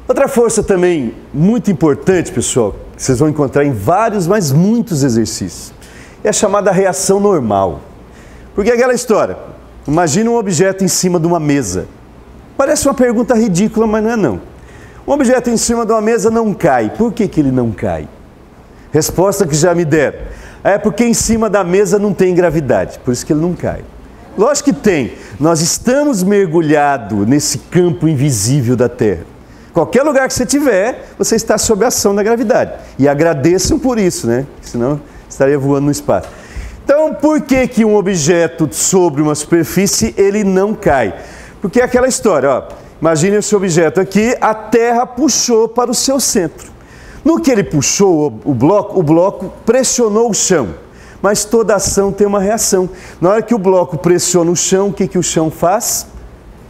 Outra força também muito importante, pessoal, que vocês vão encontrar em vários, mas muitos exercícios, é a chamada reação normal. Porque é aquela história, imagine um objeto em cima de uma mesa. Parece uma pergunta ridícula, mas não é não. Um objeto em cima de uma mesa não cai. Por que ele não cai? Resposta que já me deram. É porque em cima da mesa não tem gravidade, por isso que ele não cai. Lógico que tem. Nós estamos mergulhados nesse campo invisível da Terra. Qualquer lugar que você estiver, você está sob a ação da gravidade. E agradeçam por isso, né? Senão estaria voando no espaço. Então, por que um objeto sobre uma superfície, ele não cai? Porque é aquela história, ó. Imagine esse objeto aqui, a Terra puxou para o seu centro. No que ele puxou o bloco pressionou o chão. Mas toda ação tem uma reação. Na hora que o bloco pressiona o chão, o que o chão faz?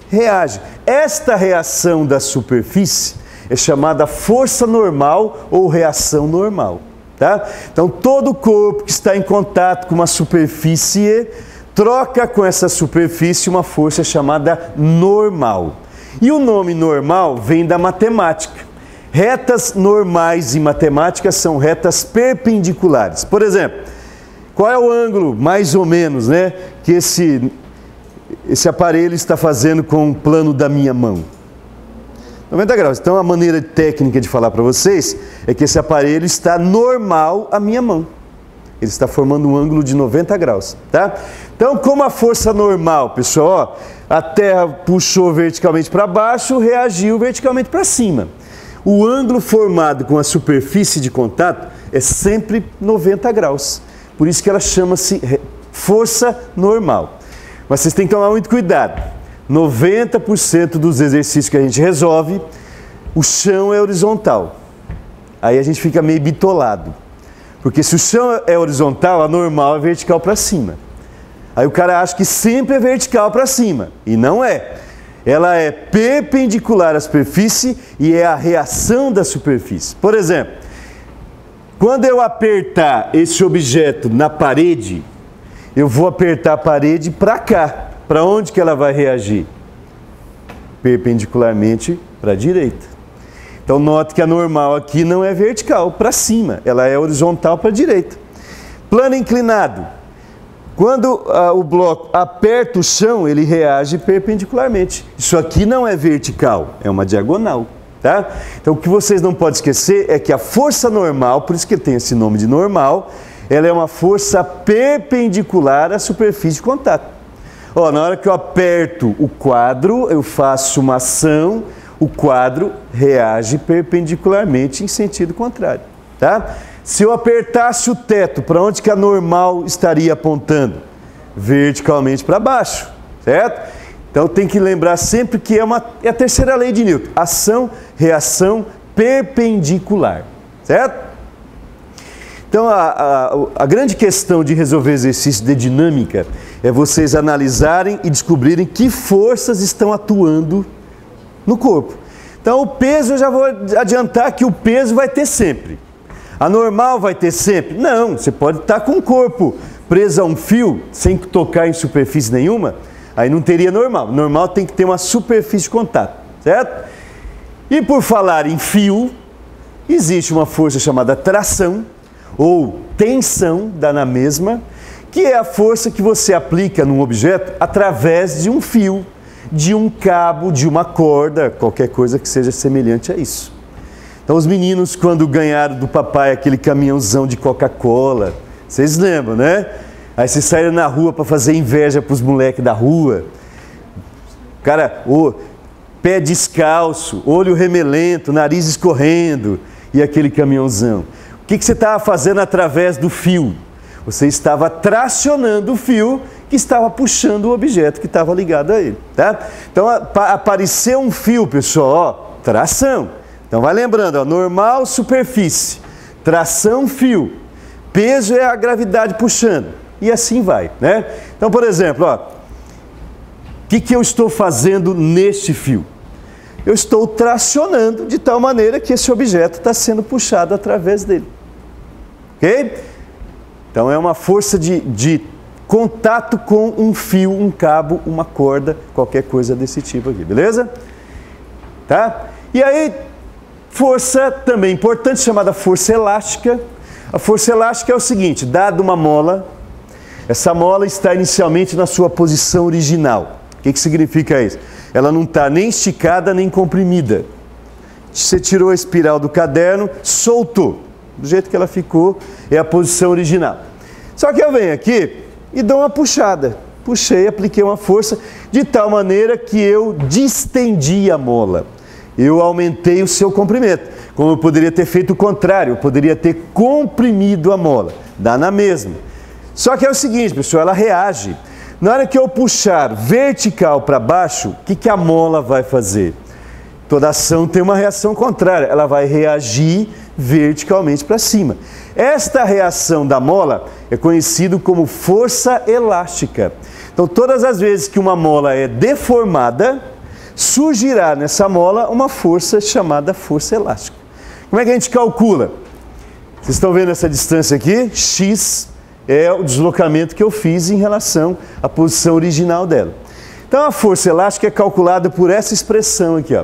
Reage. Esta reação da superfície é chamada força normal ou reação normal. Tá? Então, todo corpo que está em contato com uma superfície troca com essa superfície uma força chamada normal. E o nome normal vem da matemática. Retas normais em matemática são retas perpendiculares. Por exemplo, qual é o ângulo, mais ou menos, né, que esse aparelho está fazendo com o plano da minha mão? 90 graus. Então, a maneira técnica de falar para vocês é que esse aparelho está normal à minha mão. Ele está formando um ângulo de 90 graus, tá? Então, como a força normal, pessoal, ó, a Terra puxou verticalmente para baixo, reagiu verticalmente para cima. O ângulo formado com a superfície de contato é sempre 90 graus. Por isso que ela chama-se força normal. Mas vocês têm que tomar muito cuidado. 90% dos exercícios que a gente resolve, o chão é horizontal. Aí a gente fica meio bitolado. Porque se o chão é horizontal, a normal é vertical para cima. Aí o cara acha que sempre é vertical para cima. E não é. Ela é perpendicular à superfície e é a reação da superfície. Por exemplo, quando eu apertar esse objeto na parede, eu vou apertar a parede para cá. Para onde que ela vai reagir? Perpendicularmente para a direita. Então, note que a normal aqui não é vertical, para cima. Ela é horizontal para a direita. Plano inclinado. Quando o bloco aperta o chão, ele reage perpendicularmente. Isso aqui não é vertical, é uma diagonal. Tá? Então, o que vocês não podem esquecer é que a força normal, por isso que tem esse nome de normal, ela é uma força perpendicular à superfície de contato. Ó, na hora que eu aperto o quadro, eu faço uma ação, o quadro reage perpendicularmente em sentido contrário. Tá? Se eu apertasse o teto, para onde que a normal estaria apontando? Verticalmente para baixo, certo? Então tem que lembrar sempre que é a terceira lei de Newton. Ação, reação perpendicular, certo? Então a grande questão de resolver exercício de dinâmica é vocês analisarem e descobrirem que forças estão atuando no corpo. Então o peso, eu já vou adiantar que o peso vai ter sempre. A normal vai ter sempre? Não, você pode estar com o corpo preso a um fio, sem tocar em superfície nenhuma, aí não teria normal. Normal tem que ter uma superfície de contato, certo? E por falar em fio, existe uma força chamada tração, ou tensão, dá na mesma, que é a força que você aplica num objeto através de um fio, de um cabo, de uma corda, qualquer coisa que seja semelhante a isso. Então os meninos, quando ganharam do papai aquele caminhãozão de Coca-Cola, vocês lembram, né? Aí vocês saíram na rua para fazer inveja para os moleques da rua. Cara, pé descalço, olho remelento, nariz escorrendo e aquele caminhãozão. O que você estava fazendo através do fio? Você estava tracionando o fio que estava puxando o objeto que estava ligado a ele. Tá? Então apareceu um fio, pessoal, ó, tração. Então vai lembrando, ó, normal, superfície, tração, fio, peso é a gravidade puxando, e assim vai, né? Então, por exemplo, ó, o que eu estou fazendo neste fio? Eu estou tracionando de tal maneira que esse objeto está sendo puxado através dele, ok? Então é uma força de contato com um fio, um cabo, uma corda, qualquer coisa desse tipo aqui, beleza? Tá? E aí, Força também importante, chamada força elástica. A força elástica é o seguinte: dada uma mola, essa mola está inicialmente na sua posição original. O que significa isso? Ela não está nem esticada nem comprimida. Você tirou a espiral do caderno, soltou. Do jeito que ela ficou, é a posição original. Só que eu venho aqui e dou uma puxada. Puxei, apliquei uma força de tal maneira que eu distendi a mola. Eu aumentei o seu comprimento. Como eu poderia ter feito o contrário, eu poderia ter comprimido a mola. Dá na mesma. Só que é o seguinte, pessoal, ela reage. Na hora que eu puxar vertical para baixo, o que a mola vai fazer? Toda ação tem uma reação contrária. Ela vai reagir verticalmente para cima. Esta reação da mola é conhecida como força elástica. Então, todas as vezes que uma mola é deformada, surgirá nessa mola uma força chamada força elástica. Como é que a gente calcula? Vocês estão vendo essa distância aqui? X é o deslocamento que eu fiz em relação à posição original dela. Então, a força elástica é calculada por essa expressão aqui, ó.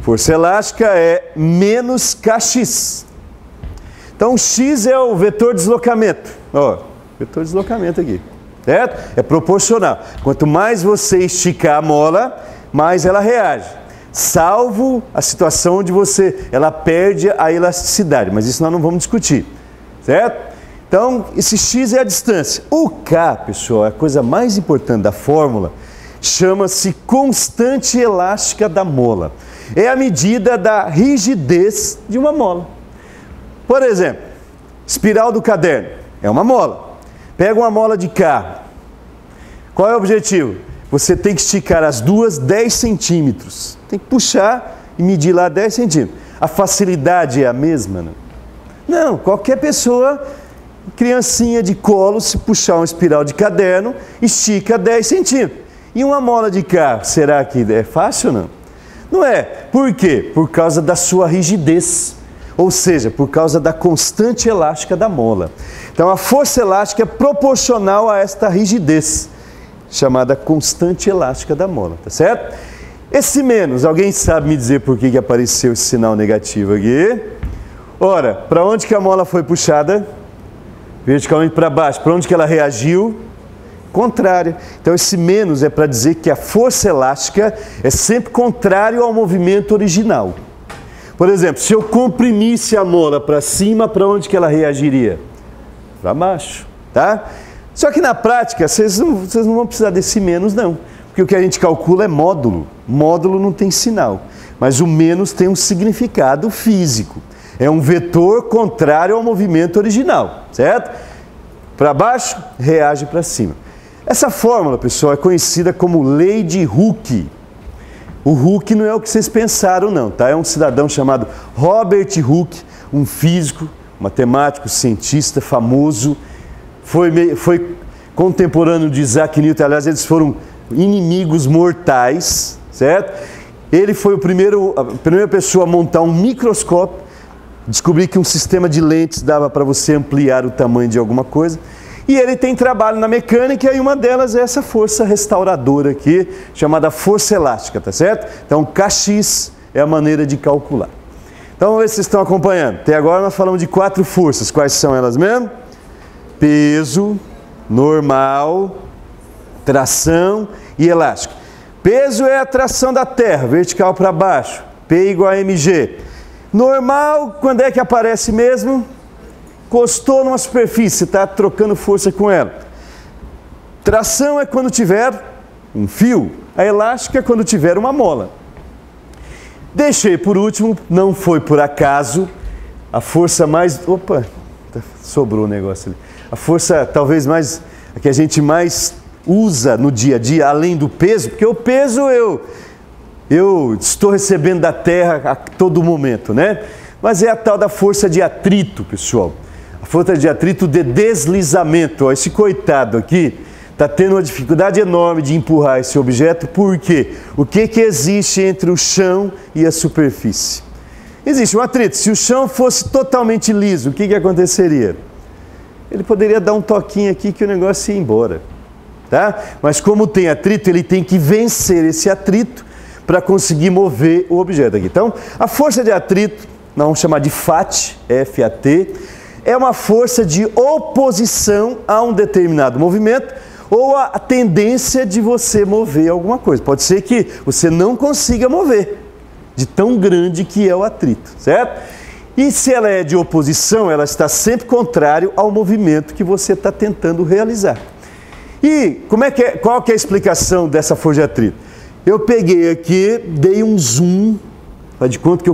Força elástica é menos Kx. Então, x é o vetor de deslocamento. Ó, vetor de deslocamento aqui, certo? É proporcional. Quanto mais você esticar a mola, mais ela reage. Salvo a situação onde ela perde a elasticidade. Mas isso nós não vamos discutir, certo? Então, esse x é a distância. O K, pessoal, é a coisa mais importante da fórmula, chama-se constante elástica da mola. É a medida da rigidez de uma mola. Por exemplo, espiral do caderno é uma mola. Pega uma mola de carro. Qual é o objetivo? Você tem que esticar as duas 10 centímetros. Tem que puxar e medir lá 10 centímetros. A facilidade é a mesma? Não, qualquer pessoa, criancinha de colo, se puxar uma espiral de caderno, estica 10 centímetros. E uma mola de carro, será que é fácil ou não? Não é. Por quê? Por causa da sua rigidez. Ou seja, por causa da constante elástica da mola. Então, a força elástica é proporcional a esta rigidez, chamada constante elástica da mola, tá certo? Esse menos, alguém sabe me dizer por que apareceu esse sinal negativo aqui? Ora, para onde que a mola foi puxada? Verticalmente para baixo. Para onde que ela reagiu? Contrária. Então, esse menos é para dizer que a força elástica é sempre contrário ao movimento original. Por exemplo, se eu comprimisse a mola para cima, para onde que ela reagiria? Para baixo, tá? Só que na prática, vocês não vão precisar desse menos, não. Porque o que a gente calcula é módulo. Módulo não tem sinal. Mas o menos tem um significado físico. É um vetor contrário ao movimento original, certo? Para baixo, reage para cima. Essa fórmula, pessoal, é conhecida como lei de Hooke. O Hooke não é o que vocês pensaram, não, tá? É um cidadão chamado Robert Hooke, um físico, matemático, cientista famoso. Foi contemporâneo de Isaac Newton. Aliás, eles foram inimigos mortais, certo? Ele foi a primeira pessoa a montar um microscópio, descobrir que um sistema de lentes dava para você ampliar o tamanho de alguma coisa. E ele tem trabalho na mecânica e uma delas é essa força restauradora aqui, chamada força elástica, tá certo? Então, Kx é a maneira de calcular. Então, vamos ver se vocês estão acompanhando. Até agora nós falamos de 4 forças. Quais são elas mesmo? Peso, normal, tração e elástico. Peso é a tração da Terra, vertical para baixo. P igual a mg. Normal, quando é que aparece mesmo? Encostou numa superfície, está trocando força com ela. Tração é quando tiver um fio. A elástica é quando tiver uma mola. Deixei por último, não foi por acaso, a força mais... Opa, sobrou o negócio ali. A força talvez mais, a que a gente mais usa no dia a dia, além do peso, porque o peso eu estou recebendo da Terra a todo momento, né? Mas é a tal da força de atrito, pessoal. A força de atrito de deslizamento. Ó, esse coitado aqui está tendo uma dificuldade enorme de empurrar esse objeto. Por quê? O que existe entre o chão e a superfície? Existe um atrito. Se o chão fosse totalmente liso, o que aconteceria? Ele poderia dar um toquinho aqui que o negócio ia embora. Tá? Mas como tem atrito, ele tem que vencer esse atrito para conseguir mover o objeto aqui. Então, a força de atrito nós vamos chamar de FAT, F-A-T, é uma força de oposição a um determinado movimento ou a tendência de você mover alguma coisa. Pode ser que você não consiga mover, de tão grande que é o atrito, certo? E se ela é de oposição, ela está sempre contrário ao movimento que você está tentando realizar. E qual que é a explicação dessa força de atrito? Eu peguei aqui, dei um zoom, faz de conta que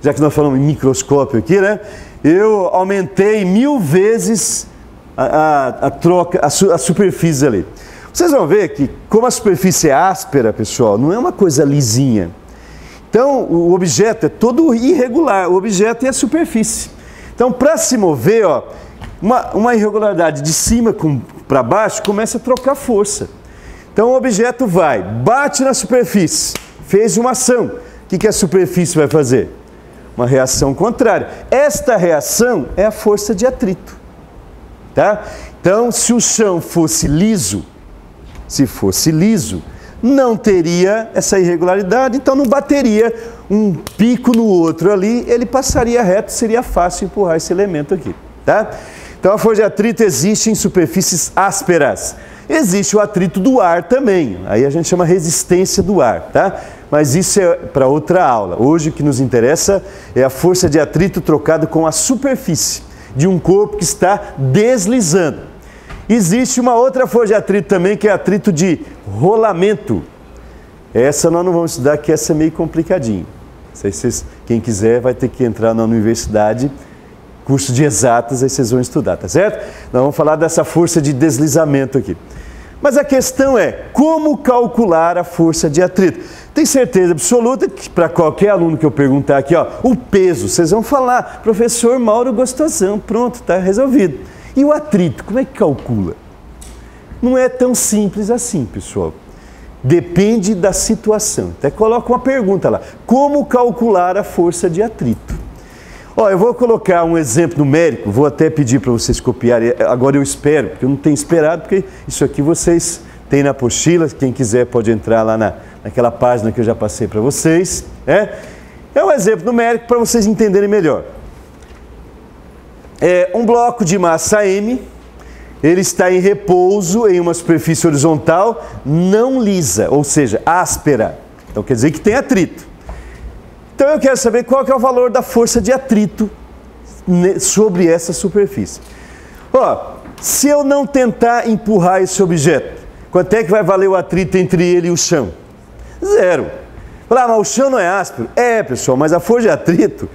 já que nós falamos em microscópio aqui, né? Eu aumentei 1000 vezes a superfície ali. Vocês vão ver que como a superfície é áspera, pessoal, não é uma coisa lisinha. Então, o objeto é todo irregular, o objeto é a superfície. Então, para se mover, ó, uma irregularidade de cima para baixo começa a trocar força. Então, o objeto bate na superfície, fez uma ação. O que a superfície vai fazer? Uma reação contrária. Esta reação é a força de atrito. Tá? Então, se o chão fosse liso, não teria essa irregularidade, então não bateria um pico no outro ali, ele passaria reto, seria fácil empurrar esse elemento aqui, tá? Então a força de atrito existe em superfícies ásperas. Existe o atrito do ar também, aí a gente chama resistência do ar, tá? Mas isso é para outra aula. Hoje o que nos interessa é a força de atrito trocada com a superfície de um corpo que está deslizando. Existe uma outra força de atrito também, que é atrito de rolamento. Essa nós não vamos estudar, que essa é meio complicadinho. Quem quiser vai ter que entrar na universidade, curso de exatas, aí vocês vão estudar, tá certo? Nós vamos falar dessa força de deslizamento aqui. Mas a questão é, como calcular a força de atrito? Tem certeza absoluta que para qualquer aluno que eu perguntar aqui, ó, o peso, vocês vão falar, professor Mauro Gostosão, pronto, está resolvido. E o atrito, como é que calcula? Não é tão simples assim, pessoal. Depende da situação. Até coloca uma pergunta lá. Como calcular a força de atrito? Ó, eu vou colocar um exemplo numérico, vou até pedir para vocês copiarem. Agora eu espero, porque eu não tenho esperado, porque isso aqui vocês têm na apostila. Quem quiser pode entrar lá naquela página que eu já passei para vocês. É um exemplo numérico para vocês entenderem melhor. É um bloco de massa M, ele está em repouso em uma superfície horizontal não lisa, ou seja, áspera. Então quer dizer que tem atrito. Então eu quero saber qual que é o valor da força de atrito sobre essa superfície. Ó, se eu não tentar empurrar esse objeto, quanto é que vai valer o atrito entre ele e o chão? 0. Mas o chão não é áspero? É, pessoal, mas a força de atrito...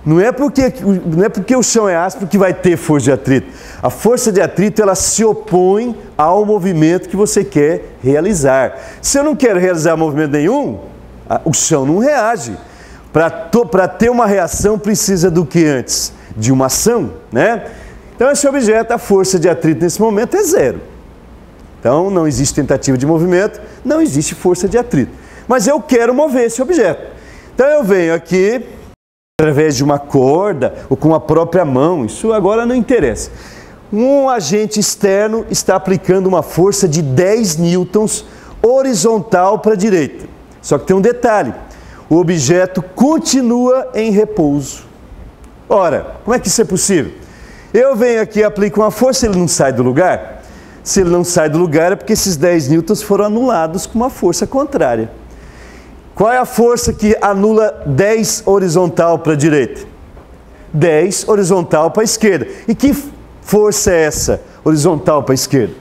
Não é porque o chão é áspero que vai ter força de atrito. A força de atrito, ela se opõe ao movimento que você quer realizar. Se eu não quero realizar movimento nenhum, o chão não reage. Para ter uma reação, precisa do que antes? De uma ação, né? Então, esse objeto, a força de atrito nesse momento é 0. Então, não existe tentativa de movimento, não existe força de atrito. Mas eu quero mover esse objeto. Então, eu venho aqui... através de uma corda ou com a própria mão, isso agora não interessa. Um agente externo está aplicando uma força de 10 newtons horizontal para a direita. Só que tem um detalhe, o objeto continua em repouso. Ora, como é que isso é possível? Eu venho aqui e aplico uma força, ele não sai do lugar? Se ele não sai do lugar é porque esses 10 newtons foram anulados com uma força contrária. Qual é a força que anula 10 horizontal para a direita? 10 horizontal para a esquerda. E que força é essa horizontal para a esquerda?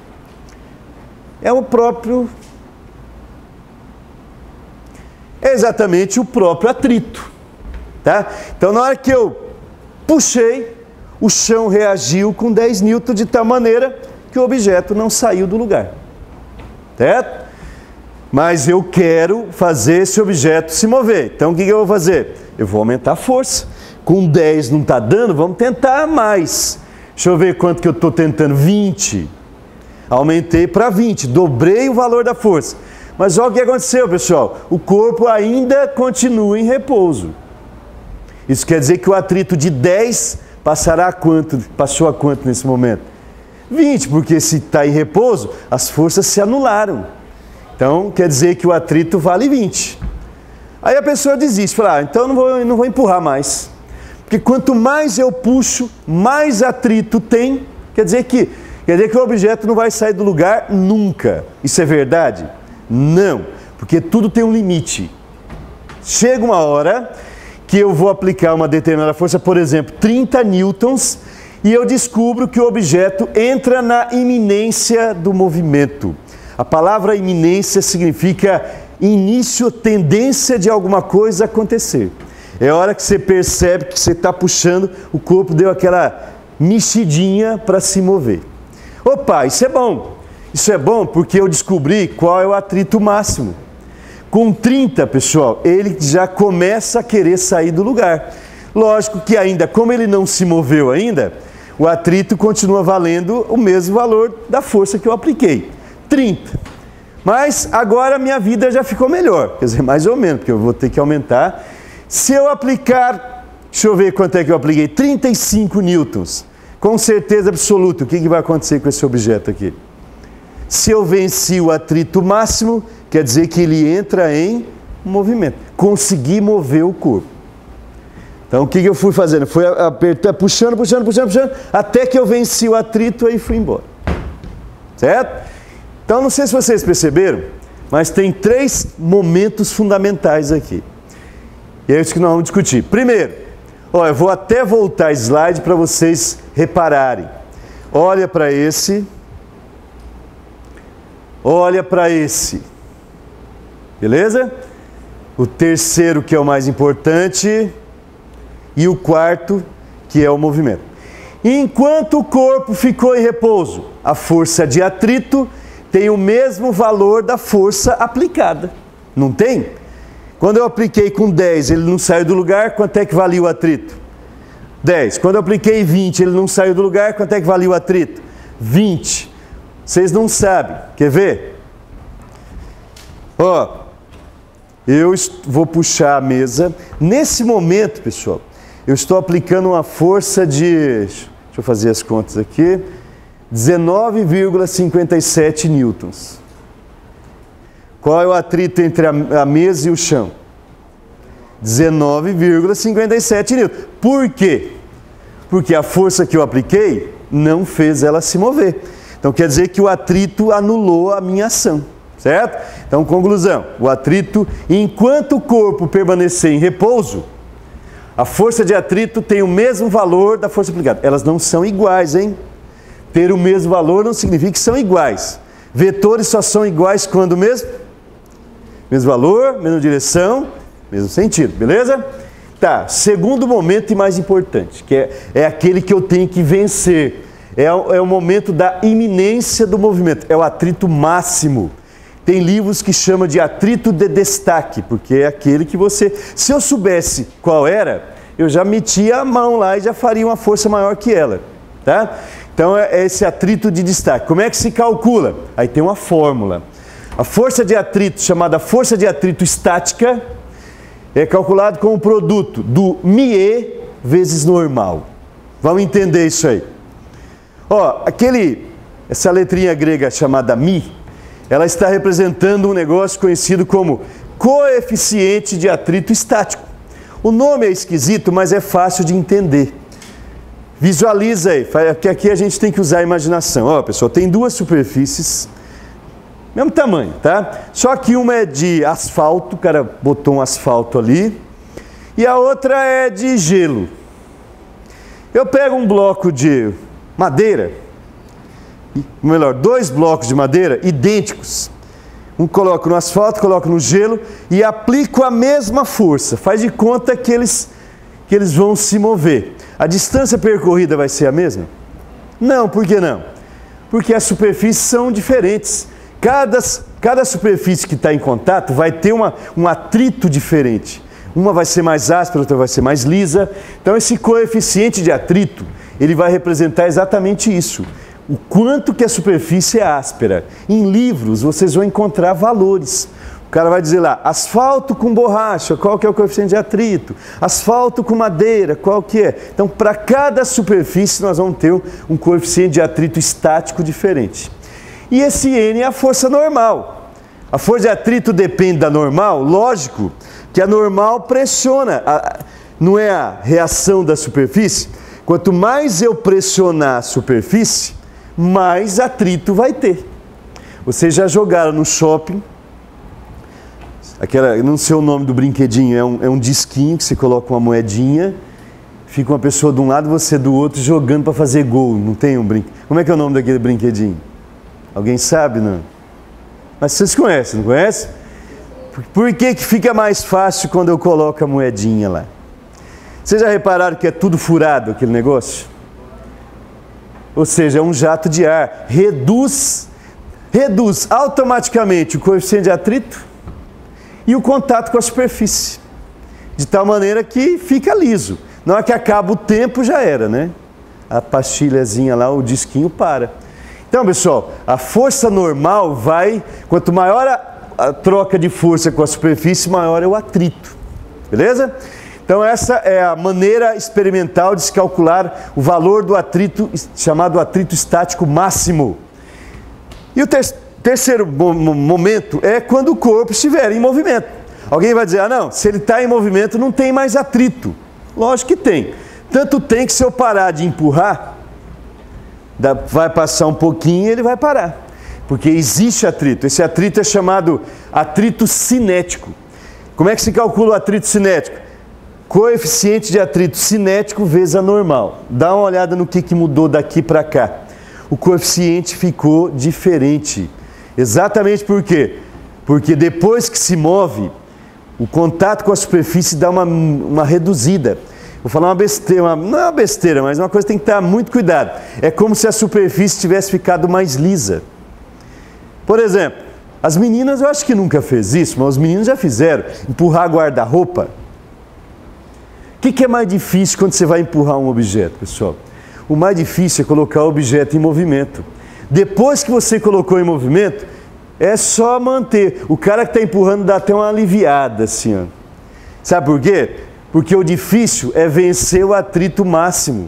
É exatamente o próprio atrito. Tá? Então, na hora que eu puxei, o chão reagiu com 10 newtons de tal maneira que o objeto não saiu do lugar. Certo? Mas eu quero fazer esse objeto se mover. Então, o que eu vou fazer? Eu vou aumentar a força. Com 10 não está dando, vamos tentar mais. Deixa eu ver quanto que eu estou tentando. 20. Aumentei para 20, dobrei o valor da força. Mas olha o que aconteceu, pessoal. O corpo ainda continua em repouso. Isso quer dizer que o atrito de 10 passou a quanto nesse momento? 20, porque se está em repouso, as forças se anularam. Então, quer dizer que o atrito vale 20. Aí a pessoa desiste, fala, então eu não vou empurrar mais. Porque quanto mais eu puxo, mais atrito tem. Quer dizer que o objeto não vai sair do lugar nunca. Isso é verdade? Não, porque tudo tem um limite. Chega uma hora que eu vou aplicar uma determinada força, por exemplo, 30 newtons, e eu descubro que o objeto entra na iminência do movimento. A palavra iminência significa início, tendência de alguma coisa acontecer. É a hora que você percebe que você está puxando, o corpo deu aquela mexidinha para se mover. Opa, isso é bom. Isso é bom porque eu descobri qual é o atrito máximo. Com 30, pessoal, ele já começa a querer sair do lugar. Lógico que ainda, como ele não se moveu ainda, o atrito continua valendo o mesmo valor da força que eu apliquei, 30. Mas agora minha vida já ficou melhor, quer dizer, mais ou menos, porque eu vou ter que aumentar. Se eu aplicar, deixa eu ver quanto é que eu apliquei, 35 newtons, com certeza absoluta, o que vai acontecer com esse objeto aqui? Se eu venci o atrito máximo, quer dizer que ele entra em movimento. Consegui mover o corpo. Então o que eu fui fazendo? Fui apertando, puxando, até que eu venci o atrito e fui embora. Certo? Então não sei se vocês perceberam, mas tem 3 momentos fundamentais aqui. E é isso que nós vamos discutir. Primeiro, eu vou até voltar slide para vocês repararem. Olha para esse. Olha para esse. Beleza? O terceiro, que é o mais importante, e o quarto, que é o movimento. Enquanto o corpo ficou em repouso, a força de atrito tem o mesmo valor da força aplicada. Não tem? Quando eu apliquei com 10, ele não saiu do lugar, quanto é que valia o atrito? 10. Quando eu apliquei 20, ele não saiu do lugar, quanto é que valia o atrito? 20. Vocês não sabem. Quer ver? Eu vou puxar a mesa. Nesse momento, pessoal, eu estou aplicando uma força de... Deixa eu fazer as contas aqui. 19,57 newtons. Qual é o atrito entre a mesa e o chão? 19,57 newtons. Por quê? Porque a força que eu apliquei não fez ela se mover. Então quer dizer que o atrito anulou a minha ação, certo? Então conclusão, o atrito, enquanto o corpo permanecer em repouso, a força de atrito tem o mesmo valor da força aplicada. Elas não são iguais, hein? Ter o mesmo valor não significa que são iguais. Vetores só são iguais quando mesmo? Mesmo valor, mesma direção, mesmo sentido, beleza? Tá, segundo momento e mais importante, que é aquele que eu tenho que vencer. É o momento da iminência do movimento, é o atrito máximo. Tem livros que chamam de atrito de destaque, porque é aquele que você... Se eu soubesse qual era, eu já metia a mão lá e já faria uma força maior que ela, tá? Então é esse atrito de destaque. Como é que se calcula? Aí tem uma fórmula. A força de atrito, chamada força de atrito estática, é calculado como o produto do μe vezes normal. Vamos entender isso aí. Essa letrinha grega chamada mi, ela está representando um negócio conhecido como coeficiente de atrito estático. O nome é esquisito, mas é fácil de entender. Visualiza aí, porque aqui a gente tem que usar a imaginação. Pessoal, tem 2 superfícies, mesmo tamanho, tá? Só que uma é de asfalto, o cara botou um asfalto ali, e a outra é de gelo. Eu pego um bloco de madeira, melhor, 2 blocos de madeira idênticos. Um coloco no asfalto, coloco no gelo e aplico a mesma força. Faz de conta que eles vão se mover. A distância percorrida vai ser a mesma? Não, por que não? Porque as superfícies são diferentes. Cada superfície que está em contato vai ter um atrito diferente. Uma vai ser mais áspera, outra vai ser mais lisa. Então esse coeficiente de atrito, ele vai representar exatamente isso. O quanto que a superfície é áspera. Em livros vocês vão encontrar valores. O cara vai dizer lá, asfalto com borracha, qual que é o coeficiente de atrito? Asfalto com madeira, qual que é? Então, para cada superfície nós vamos ter um coeficiente de atrito estático diferente. E esse N é a força normal. A força de atrito depende da normal, lógico que a normal pressiona. não é a reação da superfície? Quanto mais eu pressionar a superfície, mais atrito vai ter. Vocês já jogaram no shopping, não sei o nome do brinquedinho, é um disquinho que você coloca uma moedinha, fica uma pessoa de um lado e você do outro jogando para fazer gol. Não tem um brinquedo? Como é que é o nome daquele brinquedinho? Alguém sabe, não? Mas vocês conhecem, não conhecem? Por que fica mais fácil quando eu coloco a moedinha lá? Vocês já repararam que é tudo furado aquele negócio? Ou seja, é um jato de ar. Reduz automaticamente o coeficiente de atrito e o contato com a superfície. De tal maneira que fica liso. Na hora que acaba o tempo já era, né? A pastilhazinha lá, o disquinho para. Então, pessoal, a força normal vai... Quanto maior a troca de força com a superfície, maior é o atrito. Beleza? Então essa é a maneira experimental de se calcular o valor do atrito, chamado atrito estático máximo. E o terceiro momento é quando o corpo estiver em movimento. Alguém vai dizer, não, se ele está em movimento não tem mais atrito. Lógico que tem. Tanto tem que se eu parar de empurrar, vai passar um pouquinho e ele vai parar. Porque existe atrito. Esse atrito é chamado atrito cinético. Como é que se calcula o atrito cinético? Coeficiente de atrito cinético vezes a normal. Dá uma olhada no que mudou daqui para cá. O coeficiente ficou diferente. Exatamente por quê? Porque depois que se move, o contato com a superfície dá uma reduzida. Vou falar uma besteira, não é uma besteira, mas uma coisa que tem que ter muito cuidado. É como se a superfície tivesse ficado mais lisa. Por exemplo, as meninas, eu acho que nunca fez isso, mas os meninos já fizeram. Empurrar guarda-roupa. O que é mais difícil quando você vai empurrar um objeto, pessoal? O mais difícil é colocar o objeto em movimento. Depois que você colocou em movimento, é só manter. O cara que está empurrando dá até uma aliviada, assim, ó. Sabe por quê? Porque o difícil é vencer o atrito máximo.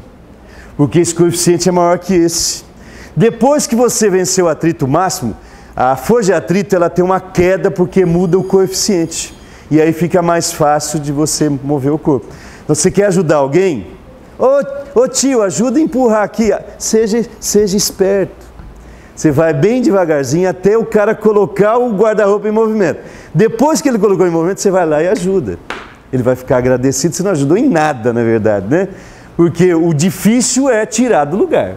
Porque esse coeficiente é maior que esse. Depois que você venceu o atrito máximo, a força de atrito ela tem uma queda porque muda o coeficiente. E aí fica mais fácil de você mover o corpo. Então, você quer ajudar alguém? Ô tio, ajuda a empurrar aqui. Seja esperto. Você vai bem devagarzinho até o cara colocar o guarda-roupa em movimento. Depois que ele colocou em movimento, você vai lá e ajuda. Ele vai ficar agradecido, você não ajudou em nada, na verdade, né? Porque o difícil é tirar do lugar.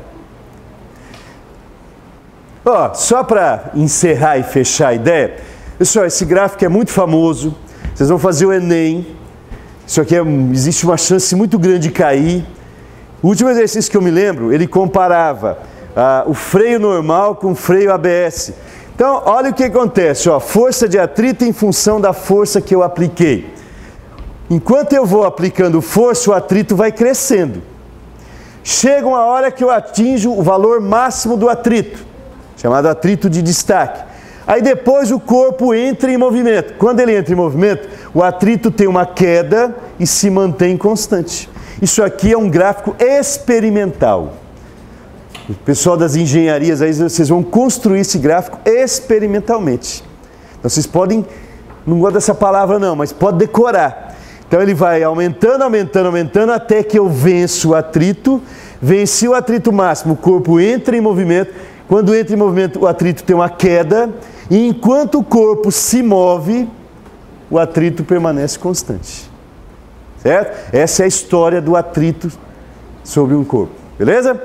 Ó, só para encerrar e fechar a ideia, pessoal, esse gráfico é muito famoso. Vocês vão fazer o Enem. Isso aqui existe uma chance muito grande de cair. O último exercício que eu me lembro, ele comparava o freio normal com o freio ABS. Então, olha o que acontece, ó, força de atrito em função da força que eu apliquei. Enquanto eu vou aplicando força, o atrito vai crescendo. Chega uma hora que eu atinjo o valor máximo do atrito, chamado atrito de destaque. Aí depois o corpo entra em movimento. Quando ele entra em movimento, o atrito tem uma queda e se mantém constante. Isso aqui é um gráfico experimental. O pessoal das engenharias, aí vocês vão construir esse gráfico experimentalmente. Então vocês podem, não gosto dessa palavra não, mas pode decorar. Então ele vai aumentando, aumentando, aumentando, até que eu venço o atrito. Venci o atrito máximo, o corpo entra em movimento. Quando entra em movimento, o atrito tem uma queda. E enquanto o corpo se move, o atrito permanece constante. Certo? Essa é a história do atrito sobre um corpo. Beleza?